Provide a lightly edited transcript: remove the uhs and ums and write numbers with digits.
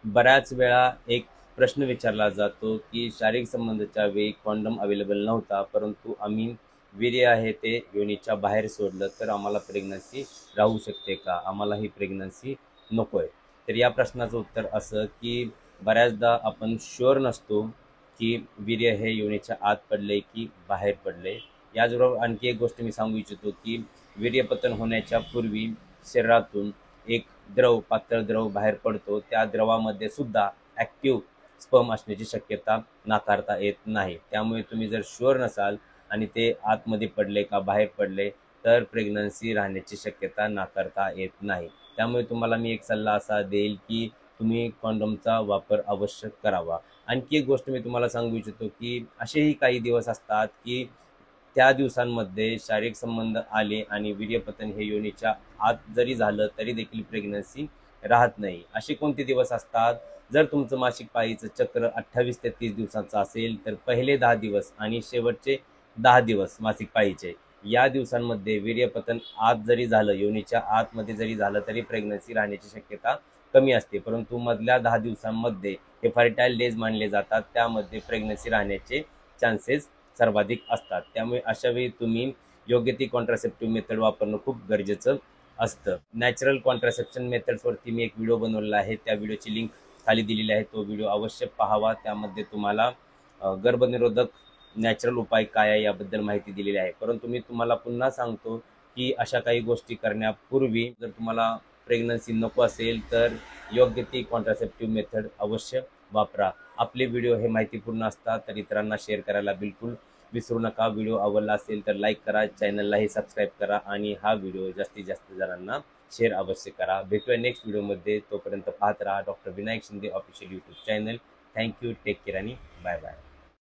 बऱ्याच वेळा एक प्रश्न विचारला जातो की शारीरिक संबंधाच्या वेळी कॉन्डम अवेलेबल नव्हता, परंतु आम्ही वीर्य आहे ते योनीच्या बाहेर सोडलं तर आम्हाला प्रेग्नन्सी राहू शकते का? आम्हाला ही प्रेग्नन्सी नको आहे. तर या प्रश्नाचं उत्तर असं की बऱ्याचदा आपण शुअर नसतो की वीर्य हे योनीच्या आत पडले की बाहेर पडले. याचबरोबर आणखी एक गोष्ट मी सांगू इच्छितो की वीर्यपतन होण्याच्या पूर्वी शरीरातून एक पातळ द्रव बाहेर पडतो. त्या द्रवामध्ये सुद्धा ॲक्टिव्ह स्पर्म असण्याची शक्यता नाकारता येत नाही. त्यामुळे तुम्ही जर शुअर नसाल आणि ते आतमध्ये पडले का बाहेर पडले तर प्रेग्नन्सी राहण्याची शक्यता नाकारता येत नाही. त्यामुळे तुम्हाला मी एक सल्ला असा देईल की तुम्ही कॉन्डोमचा वापर अवश्य करावा. आणखी एक गोष्ट मी तुम्हाला सांगू इच्छितो की असेही काही दिवस असतात की त्या दिवसांमध्ये शारीरिक संबंध आले आणि वीर्यपतन हे योनीच्या आत जरी झालं तरी देखील प्रेग्नन्सी राहत नाही. असे कोणते दिवस असतात? जर तुमचं मासिक पाळीचं चक्र 28 ते 30 दिवसांचं असेल तर पहिले 10 दिवस आणि शेवटचे 10 दिवस मासिक पाळीचे या दिवसांमध्ये वीर्यपतन आत जरी झालं, योनीच्या आतमध्ये जरी झालं तरी प्रेग्नन्सी राहण्याची शक्यता कमी असते. परंतु मधल्या 10 दिवसांमध्ये हे फर्टाईल डेज मानले जातात, त्यामध्ये प्रेग्नन्सी राहण्याचे चान्सेस सर्वाधिक असतात. त्यामुळे अशावेळी तुम्ही योग्य ती कॉन्ट्रासेप्टिव्ह मेथड वापरणं खूप गरजेचं असतं. नॅचरल कॉन्ट्रासेप्शन मेथड्सवरती मी एक व्हिडिओ बनवलेला आहे, त्या व्हिडिओची लिंक खाली दिलेली आहे. तो व्हिडिओ अवश्य पाहावा. त्यामध्ये तुम्हाला गर्भनिरोधक नॅचरल उपाय काय आहे याबद्दल माहिती दिलेली आहे. परंतु मी तुम्हाला पुन्हा सांगतो की अशा काही गोष्टी करण्यापूर्वी जर तुम्हाला प्रेग्नन्सी नको असेल तर योग्य ती कॉन्ट्रासेप्टिव्ह मेथड अवश्य वापरा. आपले व्हिडिओ हे माहितीपूर्ण असतात तर इतरांना शेअर करायला बिलकुल विसरू नका. व्हिडिओ आवडला असेल तर लाईक करा, चॅनललाही सबस्क्राईब करा आणि हा व्हिडिओ जास्तीत जास्त जणांना शेअर अवश्य करा. भेटूया नेक्स्ट व्हिडिओमध्ये. तोपर्यंत पाहत राहा doctor Vinayak Shinde official YouTube channel. Thank you, take care आणि बाय बाय.